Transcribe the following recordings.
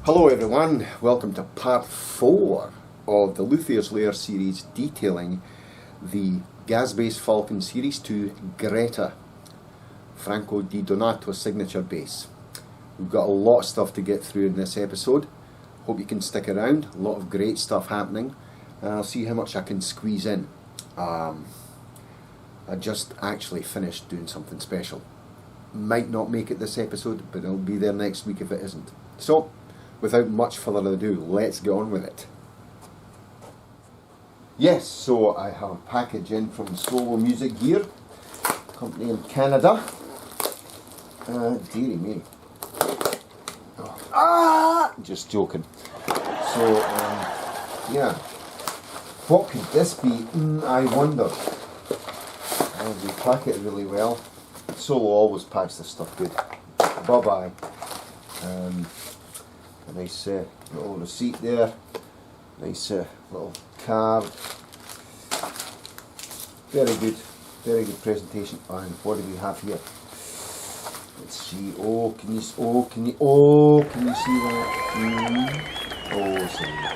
Hello everyone, welcome to part 4 of the Luthier's Lair series detailing the Gazzbass Falcon Series 2 Greta Franco Di Donato signature bass. We've got a lot of stuff to get through in this episode. Hope you can stick around, a lot of great stuff happening, and I'll see how much I can squeeze in. I just actually finished doing something special. Might not make it this episode, but it'll be there next week if it isn't. So, without much further ado, let's get on with it. Yes, so I have a package in from Solo Music Gear, company in Canada. Dearie me. Just joking. So, yeah. What could this be? I wonder. They pack it really well. Solo always packs this stuff good. Bye-bye. A nice little receipt there. Nice little card. Very good presentation. And what do we have here? Let's see. Can you see that?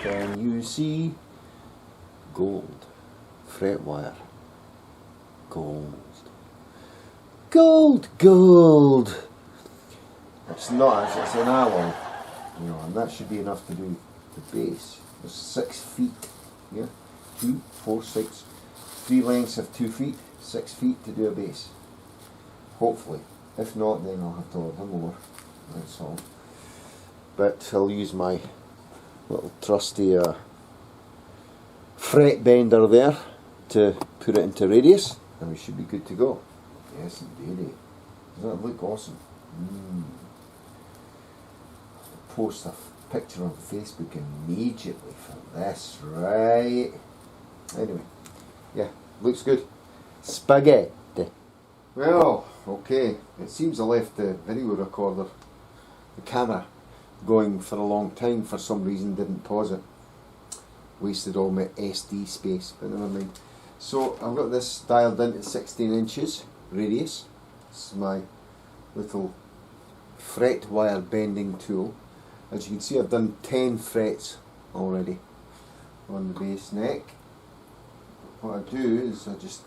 Can you see? Gold. Fret wire. Gold. It's not, it's an alloy. You know, and that should be enough to do the bass. There's 6 feet. Yeah? 2, 4, 6. 3 lengths of 2 feet, 6 feet to do a bass. Hopefully. If not, then I'll have to order more. That's all. But I'll use my little trusty fret bender there to put it into radius, and we should be good to go. Yes, indeed. Does that look awesome? Post a picture on Facebook immediately for this, right? Anyway, yeah, looks good. Spaghetti. Well, okay, it seems I left the video recorder, the camera, going for a long time. For some reason didn't pause it. Wasted all my SD space, but never mind. So I've got this dialed in at 16 inches radius. This is my little fret wire bending tool. As you can see, I've done 10 frets already on the bass neck. What I do is I just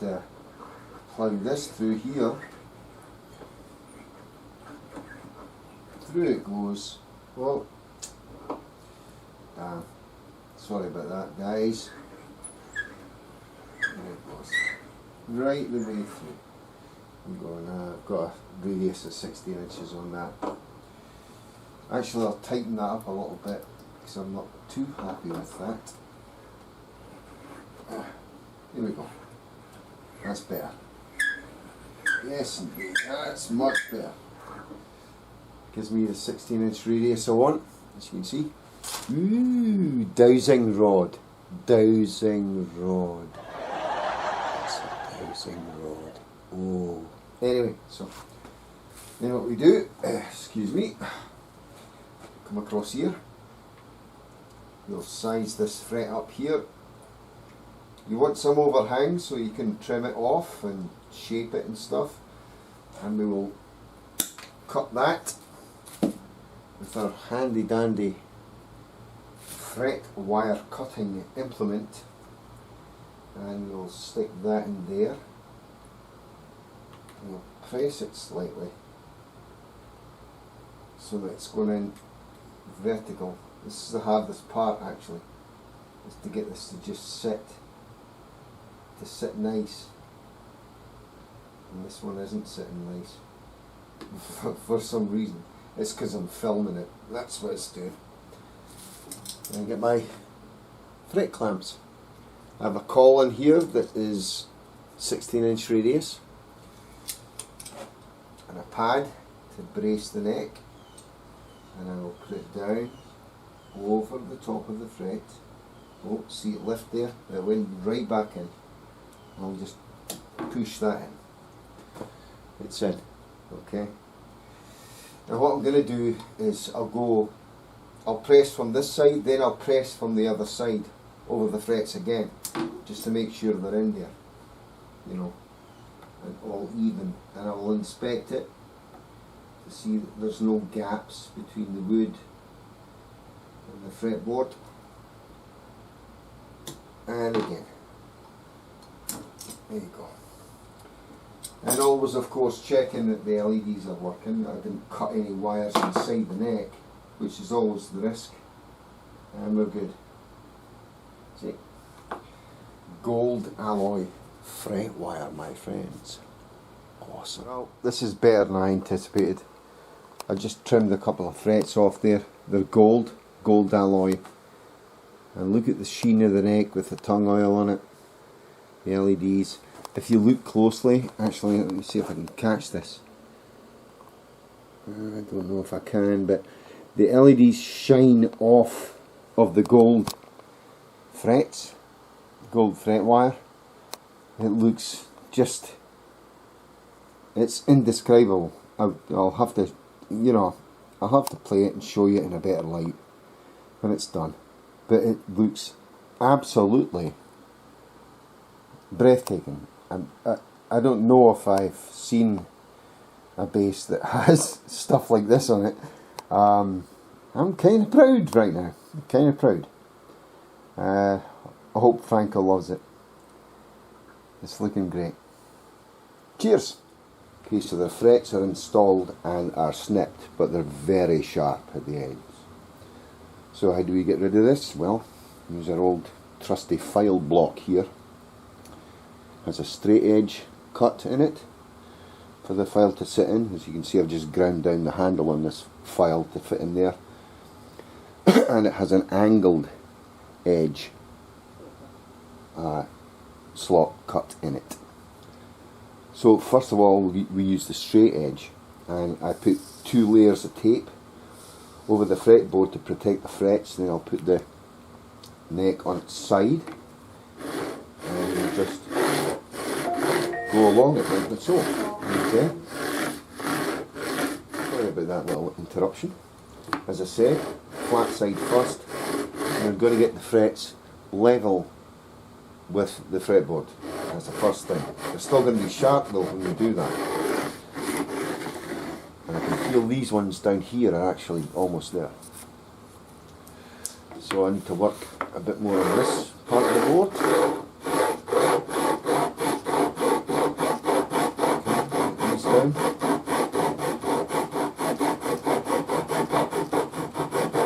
plug this through here. Through it goes. Well, sorry about that, guys. There it goes. Right the way through. I've got a radius of 16 inches on that. Actually, I'll tighten that up a little bit because I'm not too happy with that. Here we go. That's better. Yes, indeed. That's much better. Gives me the 16-inch radius I want, as you can see. Ooh, dowsing rod. Dowsing rod. That's a dowsing rod. Oh. Anyway, so then what we do, excuse me, come across here. We'll size this fret up here. You want some overhang so you can trim it off and shape it and stuff. And we will cut that with our handy dandy fret wire cutting implement. And we'll stick that in there. And we'll press it slightly so that it's going in vertical. This is the hardest part actually, is to get this to just sit nice. And this one isn't sitting nice for some reason. It's because I'm filming it. That's what it's doing. And I get my fret clamps. I have a collar here that is 16-inch radius and a pad to brace the neck, and I will put it down over the top of the fret. Oh, see it lift there? It went right back in. I'll just push that in. It's in. Okay. Now what I'm going to do is I'll press from this side, then I'll press from the other side over the frets again, just to make sure they're in there, you know, and all even. And I'll inspect it to see that there's no gaps between the wood the fretboard, and again. There you go. And always, of course, checking that the LEDs are working. I didn't cut any wires inside the neck, which is always the risk. And we're good. See? Gold alloy fret wire, my friends. Awesome. Well, this is better than I anticipated. I just trimmed a couple of frets off there. They're gold alloy. And look at the sheen of the neck with the tung oil on it. The LEDs. If you look closely, actually, let me see if I can catch this. I don't know if I can, but the LEDs shine off of the gold frets, gold fret wire. It looks just, it's indescribable. I'll have to, you know, I'll have to play it and show you in a better light when it's done. But it looks absolutely breathtaking. I don't know if I've seen a bass that has stuff like this on it. I'm kind of proud right now. I'm kind of proud. I hope Franco loves it. It's looking great. Cheers! Okay, so the frets are installed and are snipped, but they're very sharp at the ends. So how do we get rid of this? Well, use our old trusty file block here. Has a straight edge cut in it for the file to sit in. As you can see, I've just ground down the handle on this file to fit in there. And it has an angled edge slot cut in it. So first of all, we use the straight edge, and I put 2 layers of tape over the fretboard to protect the frets. Then I'll put the neck on its side and just go along it like so. Okay. Sorry about that little interruption. As I said, flat side first, and I'm going to get the frets level with the fretboard. That's the first thing. They're still going to be sharp though when we do that. And I can feel these ones down here are actually almost there. So I need to work a bit more on this part of the board. Okay, these down.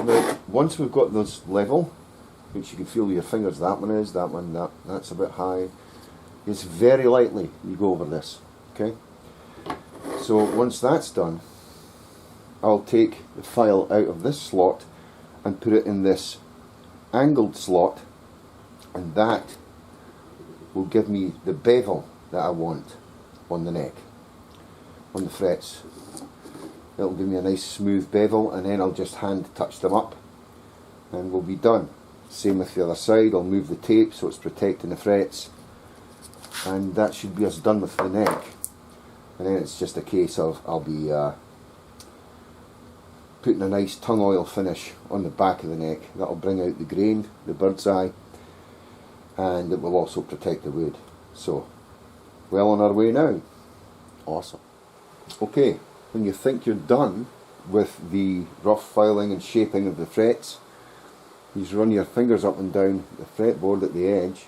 Now, once we've got those level, which you can feel with your fingers, that one is, that one, that's a bit high. It's very lightly you go over this, okay? So once that's done, I'll take the file out of this slot and put it in this angled slot, and that will give me the bevel that I want on the neck, on the frets. It'll give me a nice smooth bevel, and then I'll just hand touch them up and we'll be done. Same with the other side. I'll move the tape so it's protecting the frets, and that should be us done with the neck. And then it's just a case of I'll be putting a nice tung oil finish on the back of the neck. That'll bring out the grain, the bird's eye, and it will also protect the wood. So, well on our way now. Awesome. Okay, when you think you're done with the rough filing and shaping of the frets, you just run your fingers up and down the fretboard at the edge,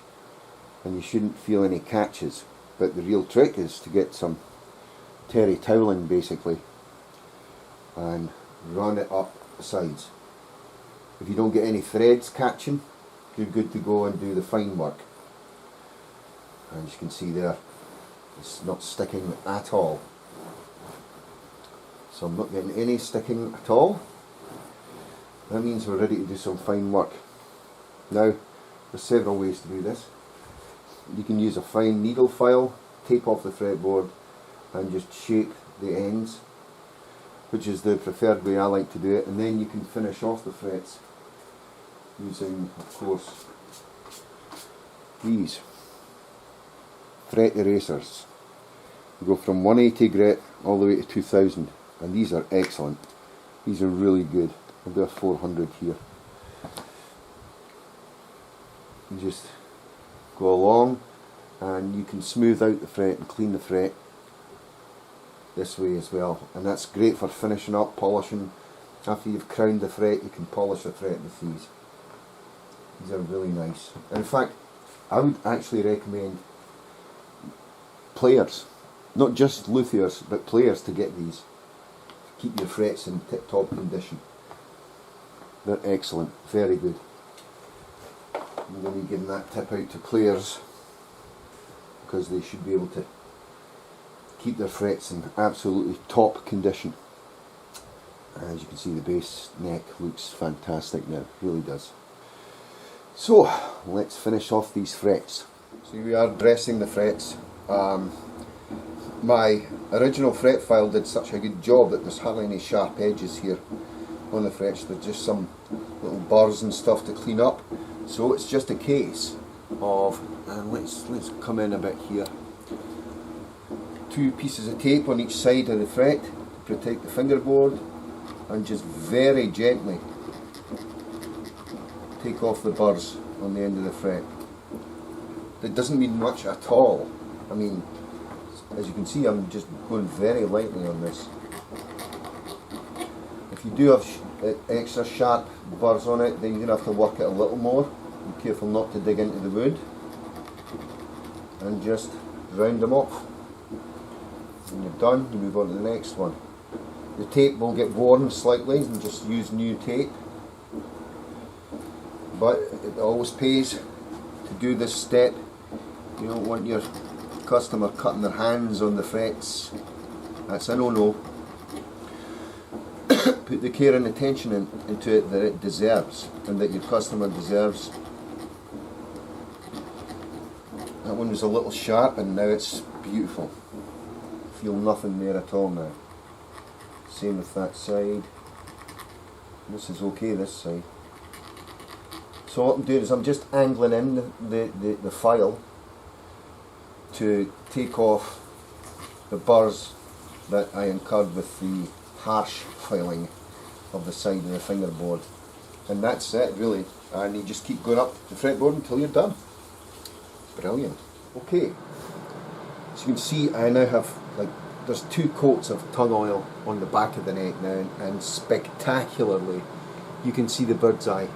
and you shouldn't feel any catches. But the real trick is to get some terry toweling basically and run it up the sides. If you don't get any threads catching, you're good to go and do the fine work. And as you can see there, it's not sticking at all. So I'm not getting any sticking at all. That means we're ready to do some fine work. Now, there's several ways to do this. You can use a fine needle file, tape off the fretboard, and just shape the ends, which is the preferred way I like to do it, and then you can finish off the frets using, of course, these fret erasers. You go from 180 grit all the way to 2000, and these are excellent. These are really good. I'll do a 400 here. You just go along, and you can smooth out the fret and clean the fret this way as well, and that's great for finishing up, polishing, After you've crowned the fret, you can polish the fret with these. These are really nice. And in fact, I would actually recommend players, not just luthiers, but players to get these. Keep your frets in tip-top condition. They're excellent, very good. I'm going to be giving that tip out to players because they should be able to keep their frets in absolutely top condition. As you can see, the bass neck looks fantastic now, really does. So let's finish off these frets. So we are dressing the frets. My original fret file did such a good job that there's hardly any sharp edges here on the frets. There's just some little burrs and stuff to clean up. So it's just a case of, and let's come in a bit here. 2 pieces of tape on each side of the fret to protect the fingerboard, and just very gently take off the burrs on the end of the fret. It doesn't mean much at all. I mean, as you can see, I'm just going very lightly on this. If you do have extra sharp burrs on it, then you're going to have to work it a little more. Be careful not to dig into the wood, and just round them off. When you're done, you move on to the next one. The tape will get worn slightly, and just use new tape. But it always pays to do this step. You don't want your customer cutting their hands on the frets. That's a no-no. Put the care and attention into it that it deserves, and that your customer deserves. That one was a little sharp, and now it's beautiful. Feel nothing there at all now. Same with that side. This is okay, this side. So what I'm doing is I'm just angling in the file to take off the burrs that I incurred with the harsh filing of the side of the fingerboard. And that's it really. And you just keep going up the fretboard until you're done. Brilliant. Okay. As you can see, I now have, like, there's 2 coats of tongue oil on the back of the neck now, and spectacularly you can see the bird's eye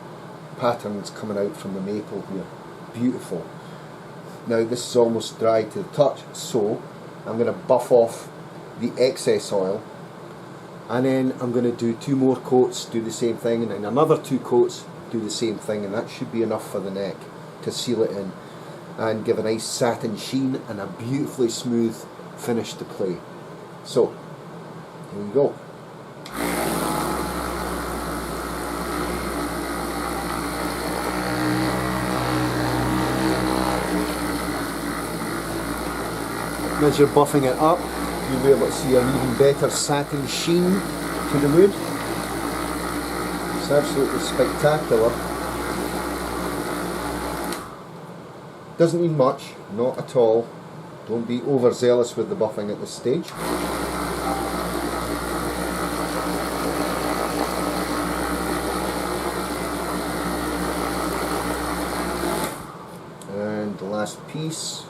patterns coming out from the maple here. Beautiful. Now this is almost dry to the touch, so I'm going to buff off the excess oil, and then I'm going to do 2 more coats, do the same thing, and then another 2 coats, do the same thing, and that should be enough for the neck to seal it in and give a nice satin sheen and a beautifully smooth finish to play. So, here we go. As you're buffing it up, you'll be able to see an even better satin sheen to the wood. It's absolutely spectacular. Doesn't mean much, not at all. Don't be overzealous with the buffing at this stage. And the last piece.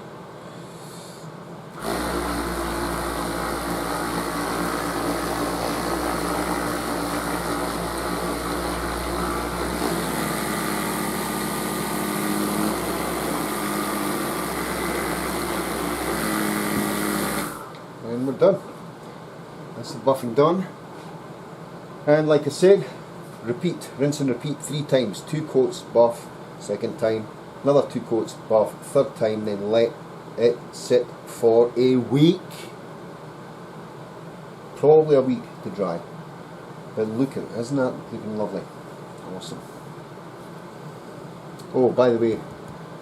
And we're done. That's the buffing done. And like I said, repeat, rinse and repeat 3 times. 2 coats, buff, second time, another 2 coats, buff, third time, then let it sit for a week. Probably a week to dry. But look at it, isn't that looking lovely? Awesome. Oh, by the way,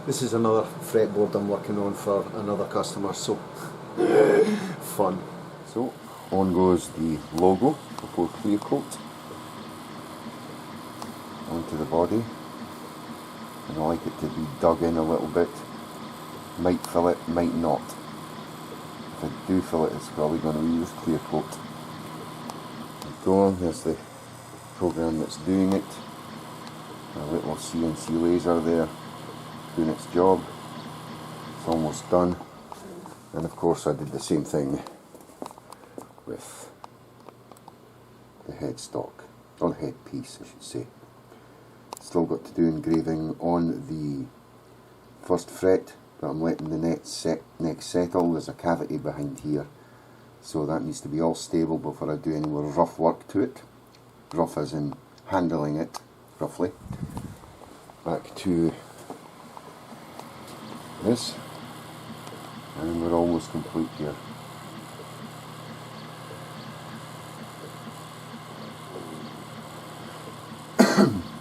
this is another fretboard I'm working on for another customer, so fun. So on goes the logo before clear coat onto the body, and I like it to be dug in a little bit. Might fill it, might not. If I do fill it, it's probably going to be with clear coat. There we go, there's the program that's doing it. A little CNC laser there doing its job. It's almost done. And of course I did the same thing with the headstock. or headpiece I should say. Still got to do engraving on the first fret, but I'm letting the neck settle. There's a cavity behind here, so that needs to be all stable before I do any more rough work to it. Rough as in handling it, roughly. Back to this, and we're almost complete here.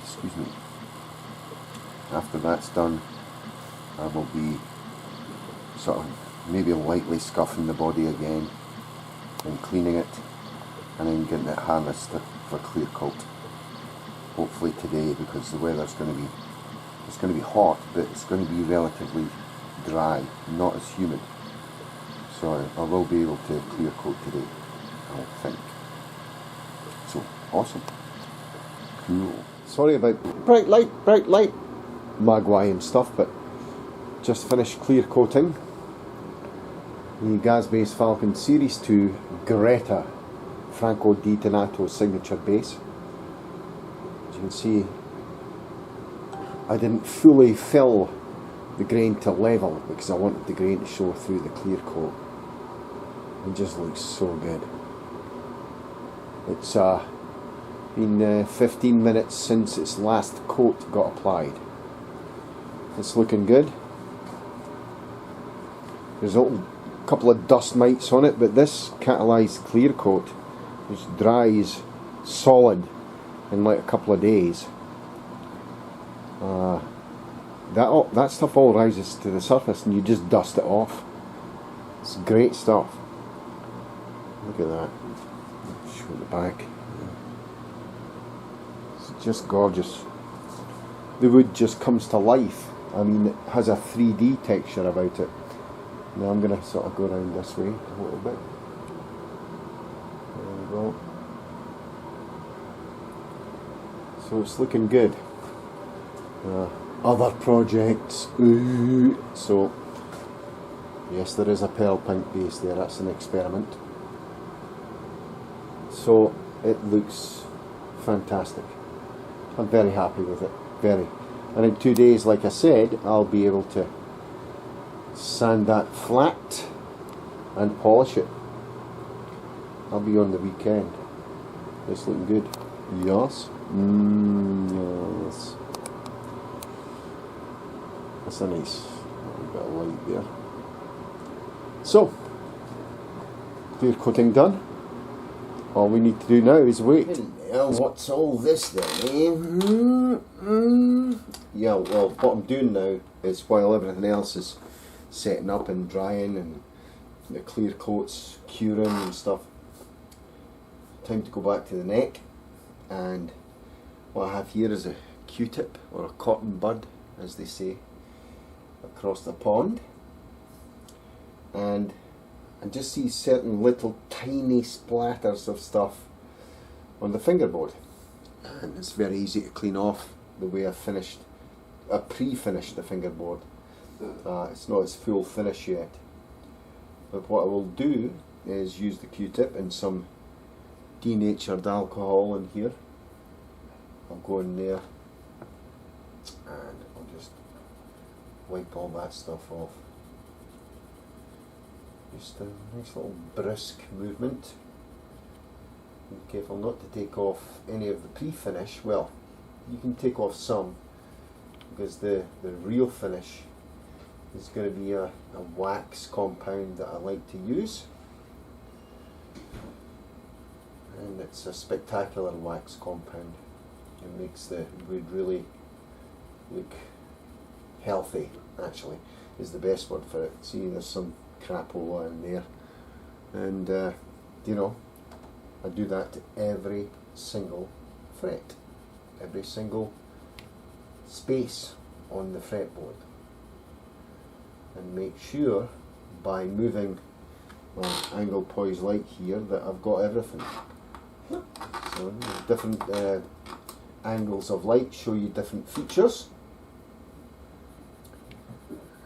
Excuse me. After that's done, I will be sort of maybe lightly scuffing the body again and cleaning it, and then getting it harnessed for clear coat. Hopefully today, because the weather's going to be, it's going to be hot, but it's going to be relatively dry, not as humid. So I will be able to clear coat today, I think. So awesome, cool. Sorry about bright light, magway and stuff, but just finished clear coating the Gazzbass Falcon Series 2 Greta Franco Di Donato signature bass. As you can see, I didn't fully fill the grain to level because I wanted the grain to show through the clear coat. It just looks so good. It's been 15 minutes since its last coat got applied. It's looking good. There's a couple of dust mites on it, but this catalyzed clear coat, which dries solid in like a couple of days, that stuff all rises to the surface and you just dust it off. It's great stuff. Look at that. Show the back. It's just gorgeous. The wood just comes to life. I mean, it has a 3D texture about it. Now I'm going to sort of go around this way a little bit. There we go. So it's looking good. Other projects. Ooh. So, yes, there is a pearl pink base there. That's an experiment. So it looks fantastic. I'm very happy with it. Very. And in 2 days, like I said, I'll be able to sand that flat and polish it. I'll be on the weekend. It's looking good. Yes. Yes. That's a nice bit of light there. So, clear coating done. All we need to do now is wait. Well, what's all this then, eh? Yeah, well, what I'm doing now is, while everything else is setting up and drying and the clear coats curing and stuff, time to go back to the neck. And what I have here is a Q-tip, or a cotton bud as they say, across the pond, and I just see certain little tiny splatters of stuff on the fingerboard, and it's very easy to clean off the way I pre-finished the fingerboard. It's not its full finish yet, but what I will do is use the Q-tip and some denatured alcohol in here. I'll go in there and I'll just wipe all that stuff off. Just a nice little brisk movement. Be careful not to take off any of the pre-finish. Well, you can take off some, because the real finish is going to be a wax compound that I like to use, and it's a spectacular wax compound. It makes the wood really look healthy, actually, is the best word for it. See, there's some crapola in there, and you know, I do that to every single fret, every single space on the fretboard, and make sure by moving my angle poise light here that I've got everything. So different angles of light show you different features,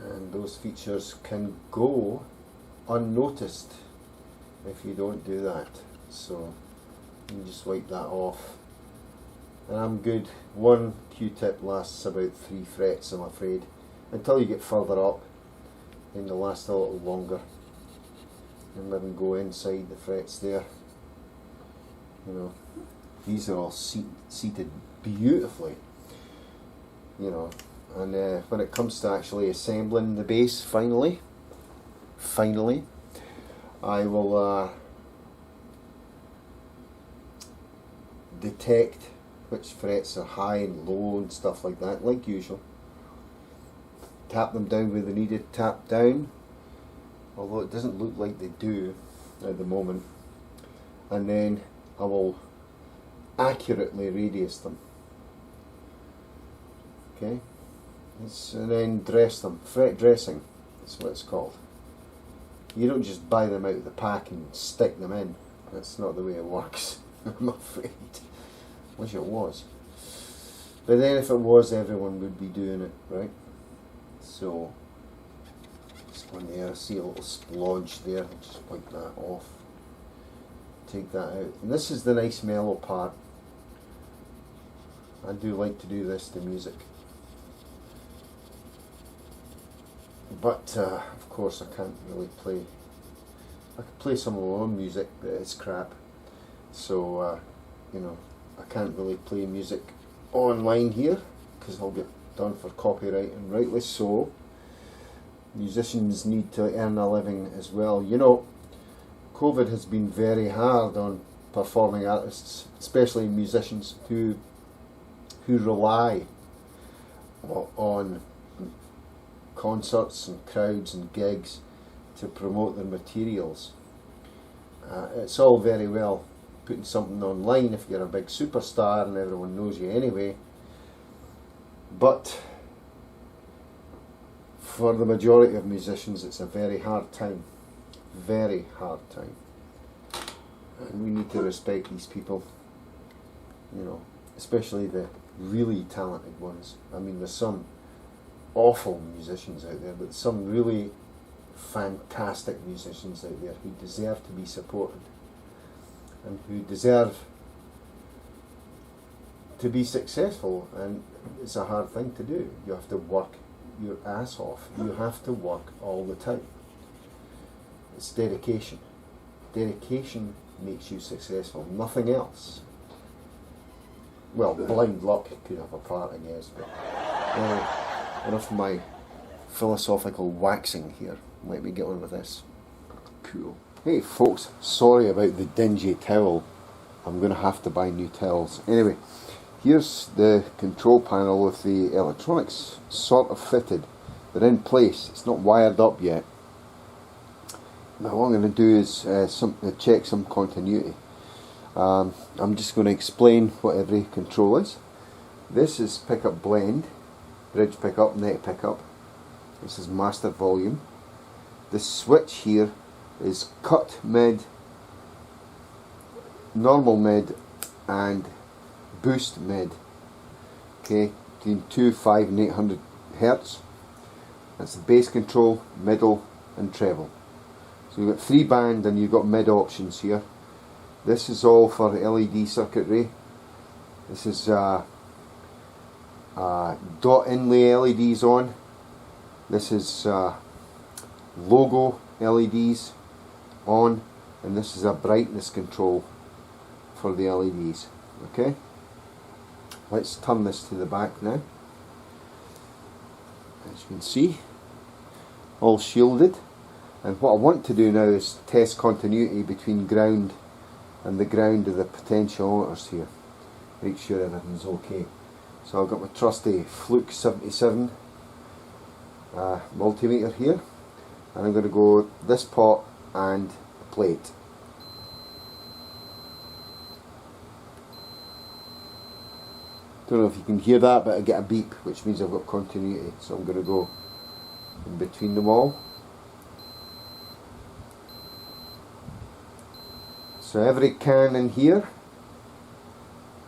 and those features can go unnoticed if you don't do that. So you just wipe that off and I'm good. One Q-tip lasts about 3 frets, I'm afraid. Until you get further up, then they'll last a little longer. And maybe go inside the frets there. You know, these are all seated beautifully. You know, and when it comes to actually assembling the bass, finally, I will detect which frets are high and low and stuff like that, like usual. Tap them down where they need to tap down, although it doesn't look like they do at the moment. And then I will accurately radius them. Okay, and then dress them. Fret dressing, that's what it's called. You don't just buy them out of the pack and stick them in. That's not the way it works, I'm afraid. Wish it was. But then if it was, everyone would be doing it, right? So, just one there, I see a little splodge there, I'll just wipe that off. Take that out. And this is the nice mellow part. I do like to do this to music. But, of course, I can't really play. I can play some of my own music, but it's crap. So, you know, I can't really play music online here because I'll get done for copyright, and rightly so. Musicians need to earn a living as well. You know, COVID has been very hard on performing artists, especially musicians who rely on concerts and crowds and gigs to promote their materials. It's all very well putting something online if you're a big superstar and everyone knows you anyway, but for the majority of musicians it's a very hard time, and we need to respect these people, you know, especially the really talented ones. I mean, there's some awful musicians out there, but some really fantastic musicians out there who deserve to be supported and who deserve to be successful. And it's a hard thing to do. You have to work your ass off. You have to work all the time. It's dedication. Dedication makes you successful, nothing else. Well, blind luck could have a part, I guess, but enough of my philosophical waxing here. Let me get on with this. Cool. Hey folks, sorry about the dingy towel. I'm going to have to buy new towels. Anyway, here's the control panel with the electronics sort of fitted. They're in place. It's not wired up yet. Now what I'm going to do is check some continuity. I'm just going to explain what every control is. This is pickup blend, bridge pickup, neck pickup. This is master volume. This switch here is cut mid, normal mid and boost mid. Okay, between 2, 5 and 800 Hertz. That's the bass control, middle and treble. So you've got 3 band and you've got mid options here. This is all for LED circuitry. This is dot inlay LEDs on. This is logo LEDs on, and this is a brightness control for the LEDs. Okay, let's turn this to the back now. As you can see, all shielded, and what I want to do now is test continuity between ground and the ground of the potentiometers here. Make sure everything's okay. So I've got my trusty Fluke 77 multimeter here, and I'm going to go this pot and plate. Don't know if you can hear that, but I get a beep, which means I've got continuity. So I'm going to go in between them all. So every can in here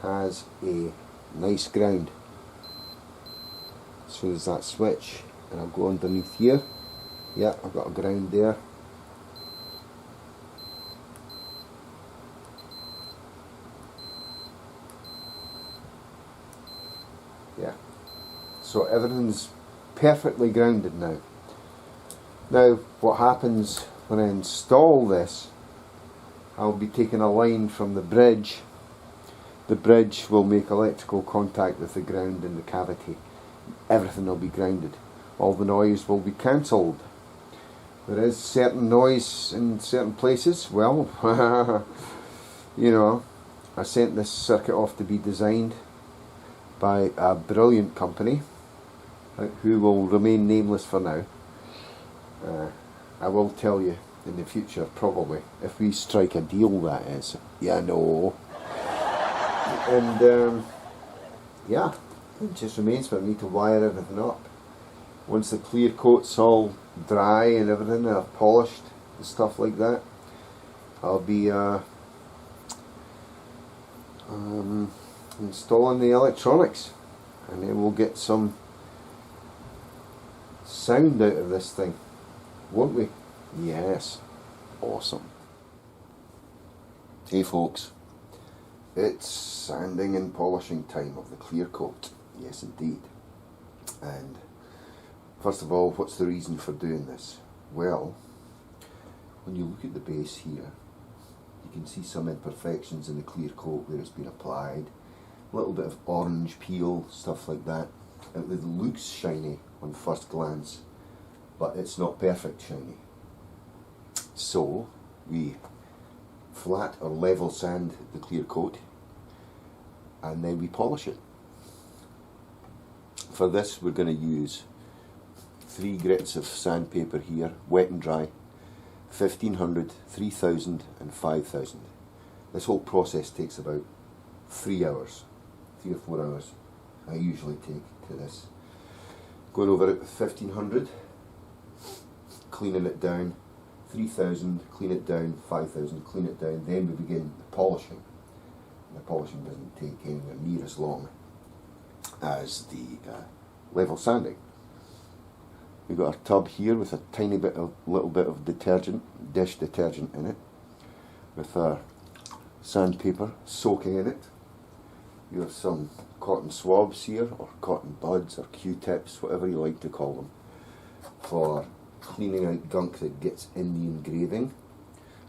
has a nice ground. So there's that switch, and I'll go underneath here. Yeah, I've got a ground there. So everything's perfectly grounded now. Now what happens when I install this, I'll be taking a line from the bridge. The bridge will make electrical contact with the ground in the cavity. Everything will be grounded. All the noise will be cancelled. There is certain noise in certain places. Well, you know, I sent this circuit off to be designed by a brilliant company who will remain nameless for now. I will tell you in the future, probably, if we strike a deal, that is. Yeah, no. And yeah, it just remains for me to wire everything up. Once the clear coat's all dry and everything, and I've polished and stuff like that, I'll be installing the electronics, and then we'll get some sound out of this thing, won't we? Yes. Awesome. Hey folks, it's sanding and polishing time of the clear coat. Yes indeed. And first of all, what's the reason for doing this? Well, when you look at the base here, you can see some imperfections in the clear coat where it's been applied. A little bit of orange peel, stuff like that. It looks shiny on first glance, but it's not perfect shiny. So we flat or level sand the clear coat, and then we polish it. For this we're going to use 3 grits of sandpaper here, wet and dry, 1500, 3000 and 5000. This whole process takes about 3 hours, 3 or 4 hours I usually take to this. Going over it with 1500, cleaning it down, 3000, clean it down, 5000, clean it down, then we begin the polishing. And the polishing doesn't take anywhere near as long as the level sanding. We've got our tub here with a tiny bit of, little bit of detergent, dish detergent in it, with our sandpaper soaking in it. You have some cotton swabs here, or cotton buds, or Q-tips, whatever you like to call them, for cleaning out gunk that gets in the engraving.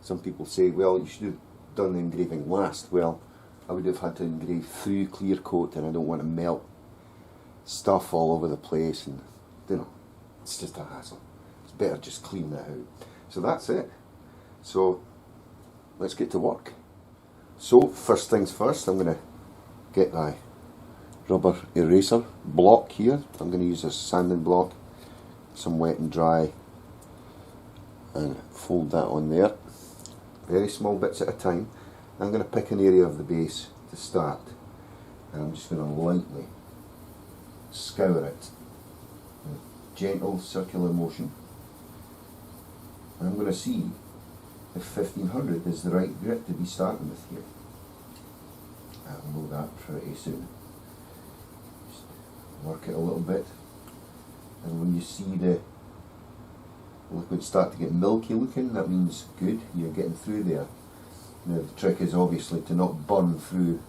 Some people say, well, you should have done the engraving last. Well, I would have had to engrave through clear coat, and I don't want to melt stuff all over the place, and you know, it's just a hassle. It's better just clean that out. So that's it. So let's get to work. So first things first, I'm going to get my rubber eraser block here. I'm going to use a sanding block, some wet and dry, and fold that on there. Very small bits at a time. I'm going to pick an area of the base to start, and I'm just going to lightly scour it with gentle circular motion. And I'm going to see if 1500 is the right grit to be starting with here. I'll know that pretty soon. Just work it a little bit, and when you see the liquid start to get milky looking, that means good, you're getting through there. Now the trick is obviously to not burn through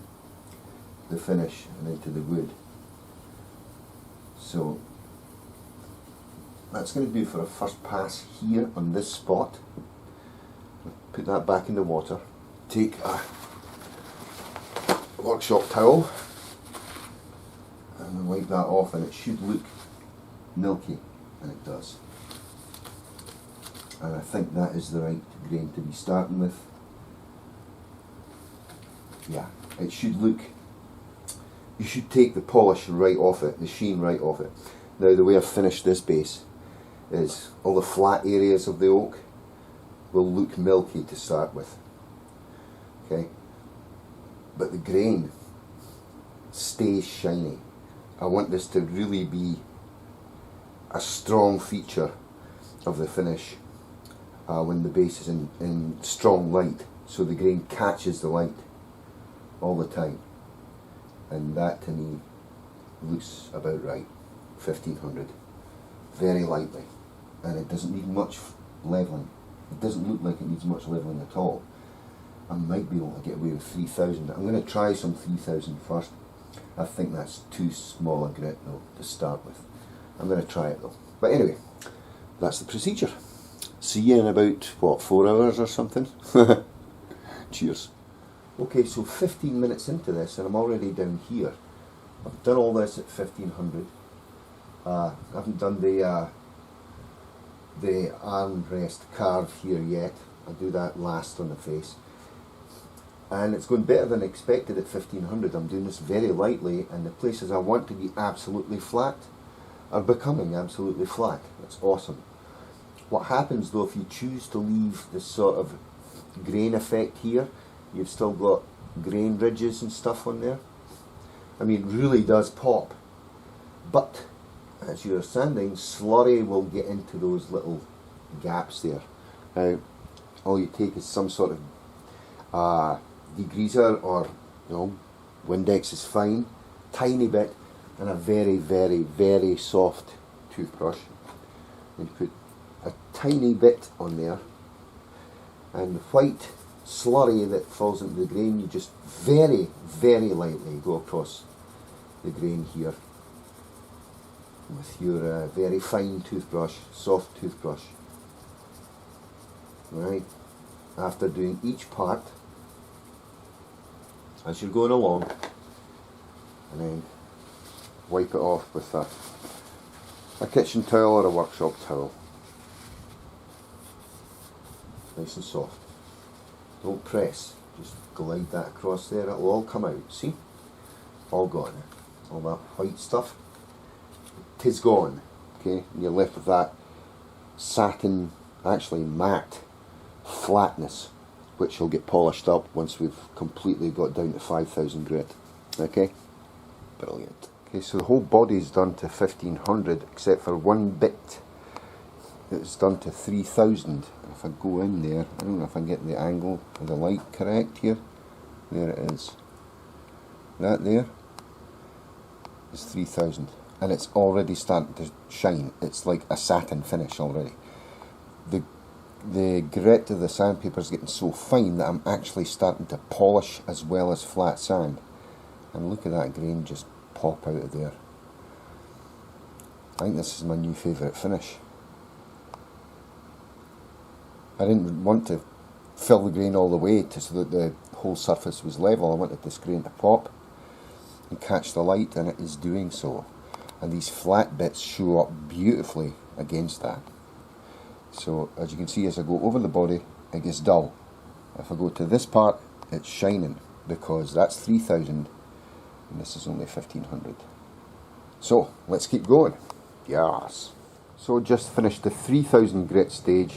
the finish and into the wood. So that's going to do for a first pass here on this spot. Put that back in the water. Take a workshop towel and wipe that off, and it should look milky, and it does. And I think that is the right grain to be starting with. Yeah, it should look, you should take the polish right off it, the sheen right off it. Now the way I've finished this base is all the flat areas of the oak will look milky to start with. Okay, but the grain stays shiny. I want this to really be a strong feature of the finish when the base is in strong light, so the grain catches the light all the time, and that to me looks about right. 1500, very lightly, and it doesn't need much leveling. It doesn't look like it needs much leveling at all. I might be able to get away with 3000. I'm going to try some 3000 first, I think that's too small a grit though to start with. I'm going to try it though. But anyway, that's the procedure. See you in about, what, 4 hours or something? Cheers. Okay, so 15 minutes into this and I'm already down here. I've done all this at 1500. I haven't done the armrest carve here yet. I'll do that last on the face. And it's going better than expected at 1500. I'm doing this very lightly, and the places I want to be absolutely flat are becoming absolutely flat. That's awesome. What happens though if you choose to leave this sort of grain effect here, you've still got grain ridges and stuff on there. I mean, it really does pop. But as you're sanding, slurry will get into those little gaps there. Now, all you take is some sort of degreaser, or Windex is fine, tiny bit, and a very, very, very soft toothbrush. And you put a tiny bit on there, and the white slurry that falls into the grain, you just very, very lightly go across the grain here with your very fine toothbrush, soft toothbrush. Right, after doing each part as you're going along, and then wipe it off with a kitchen towel or a workshop towel. Nice and soft. Don't press, just glide that across there, it'll all come out, see? All gone. All that white stuff, 'tis gone. Okay, and you're left with that satin, actually matte flatness, which will get polished up once we've completely got down to 5000 grit. Okay, brilliant. Okay, so the whole body's done to 1500 except for one bit that's done to 3000. If I go in there, I don't know if I'm getting the angle of the light correct here. There it is. That there is 3000, and it's already starting to shine. It's like a satin finish already. The grit of the sandpaper is getting so fine that I'm actually starting to polish as well as flat sand. And look at that grain just pop out of there. I think this is my new favourite finish. I didn't want to fill the grain all the way so that the whole surface was level. I wanted this grain to pop and catch the light, and it is doing so. And these flat bits show up beautifully against that. So as you can see, as I go over the body, it gets dull. If I go to this part, it's shining, because that's 3000 and this is only 1500. So let's keep going. Yes. So just finished the 3000 grit stage.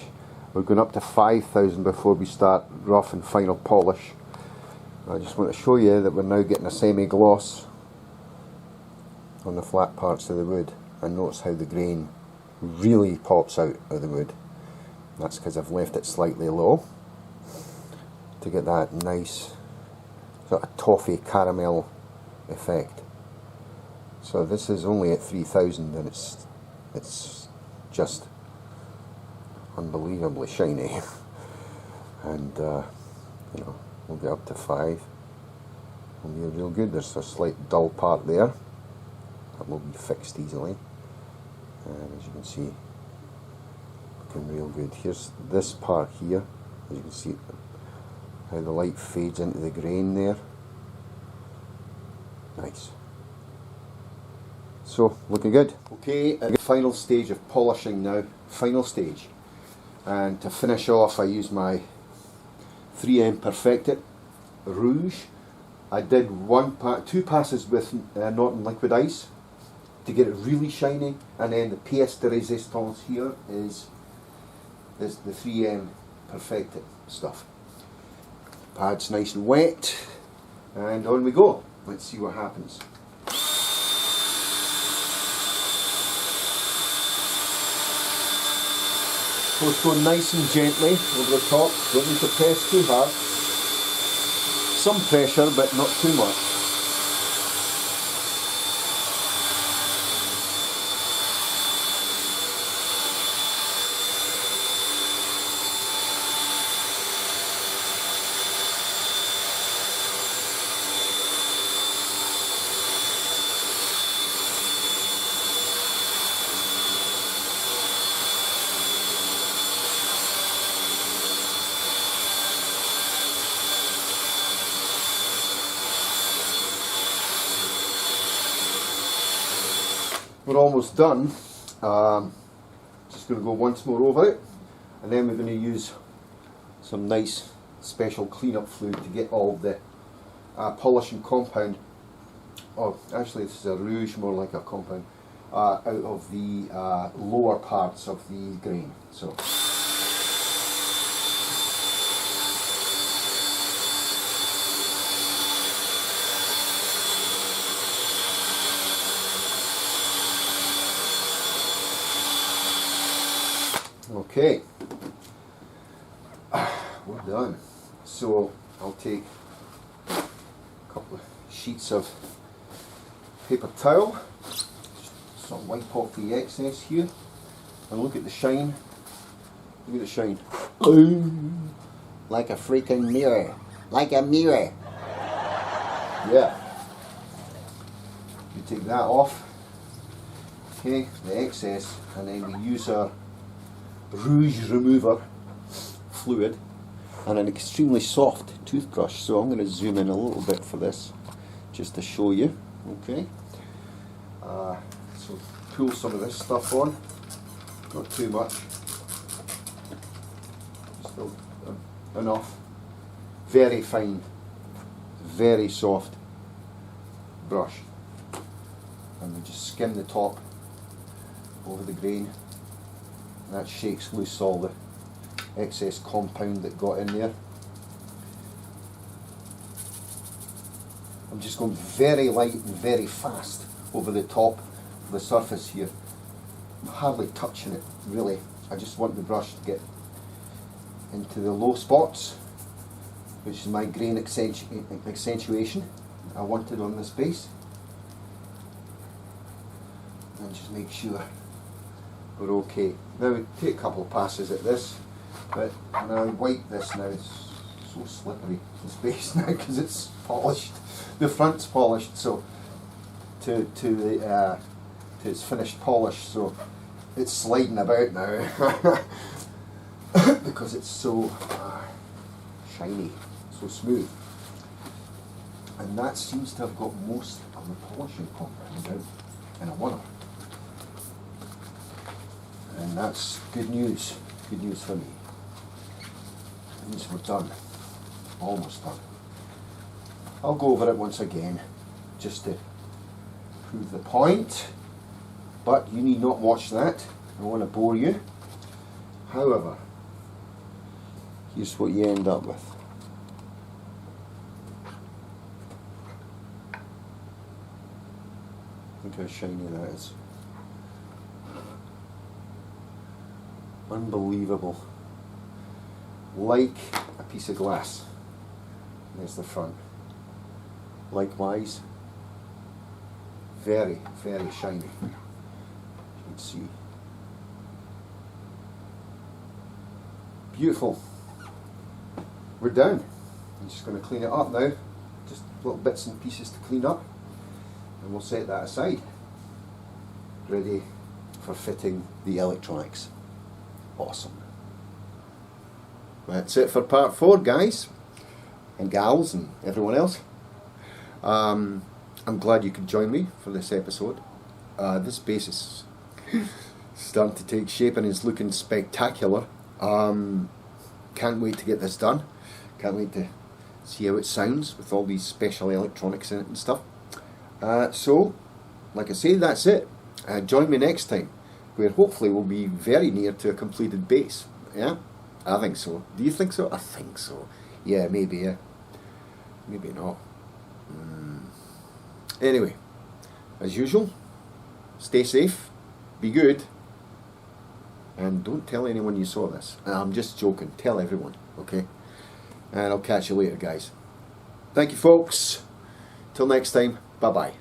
We're going up to 5000 before we start rough and final polish. I just want to show you that we're now getting a semi-gloss on the flat parts of the wood, and notice how the grain really pops out of the wood. That's because I've left it slightly low to get that nice sort of toffee caramel effect. So this is only at 3000 and it's just unbelievably shiny. And we'll get up to 5. It'll be real good. There's a slight dull part there that will be fixed easily, and as you can see, looking real good. Here's this part here, as you can see how the light fades into the grain there. Nice. So looking good. Okay, at the final stage of polishing now, final stage, and to finish off I use my 3M Perfected Rouge. I did two passes with Norton Liquid Ice to get it really shiny, and then the pièce de résistance here is the 3M Perfected stuff. Pad's nice and wet, and on we go. Let's see what happens. So it's going nice and gently over the top, don't need to press too hard. Some pressure, but not too much. we're almost done. Just going to go once more over it, and then we're going to use some nice special cleanup fluid to get all the polishing compound, oh actually this is a rouge, more like a compound, out of the lower parts of the grain. So okay, we're done. So I'll take a couple of sheets of paper towel, just sort of wipe off the excess here, and look at the shine. Look at the shine. Like a freaking mirror. Like a mirror. Yeah. You take that off, okay, the excess, and then we use our rouge remover fluid and an extremely soft toothbrush. So I'm going to zoom in a little bit for this, just to show you. Okay. So pull some of this stuff on, not too much, just enough. Very fine, very soft brush, and we just skim the top over the grain. That shakes loose all the excess compound that got in there. I'm just going very light and very fast over the top of the surface here. I'm hardly touching it really. I just want the brush to get into the low spots, which is my grain accentuation I wanted on this base. And just make sure we're okay. Now we take a couple of passes at this, but when I wipe this now, it's so slippery, this base now, because it's polished. The front's polished, so to its finished polish, so it's sliding about now because it's so shiny, so smooth. And that seems to have got most of the polishing compound out, and I want it. And that's good news for me. It means we're done, almost done. I'll go over it once again, just to prove the point, but you need not watch that. I don't want to bore you. However, here's what you end up with. Look how shiny that is. Unbelievable. Like a piece of glass. There's the front. Likewise, very, very shiny. You can see. Beautiful. We're done. I'm just going to clean it up now. Just little bits and pieces to clean up. And we'll set that aside. Ready for fitting the electronics. Awesome. That's it for part 4, guys and gals and everyone else. I'm glad you could join me for this episode. This base is starting to take shape and is looking spectacular. Can't wait to get this done. Can't wait to see how it sounds with all these special electronics in it and stuff. So, like I say, that's it. Join me next time, where hopefully we'll be very near to a completed base. Yeah? I think so. Do you think so? I think so. Yeah, maybe, yeah. Maybe not. Anyway, as usual, stay safe, be good, and don't tell anyone you saw this. I'm just joking. Tell everyone, okay? And I'll catch you later, guys. Thank you, folks. Till next time, bye-bye.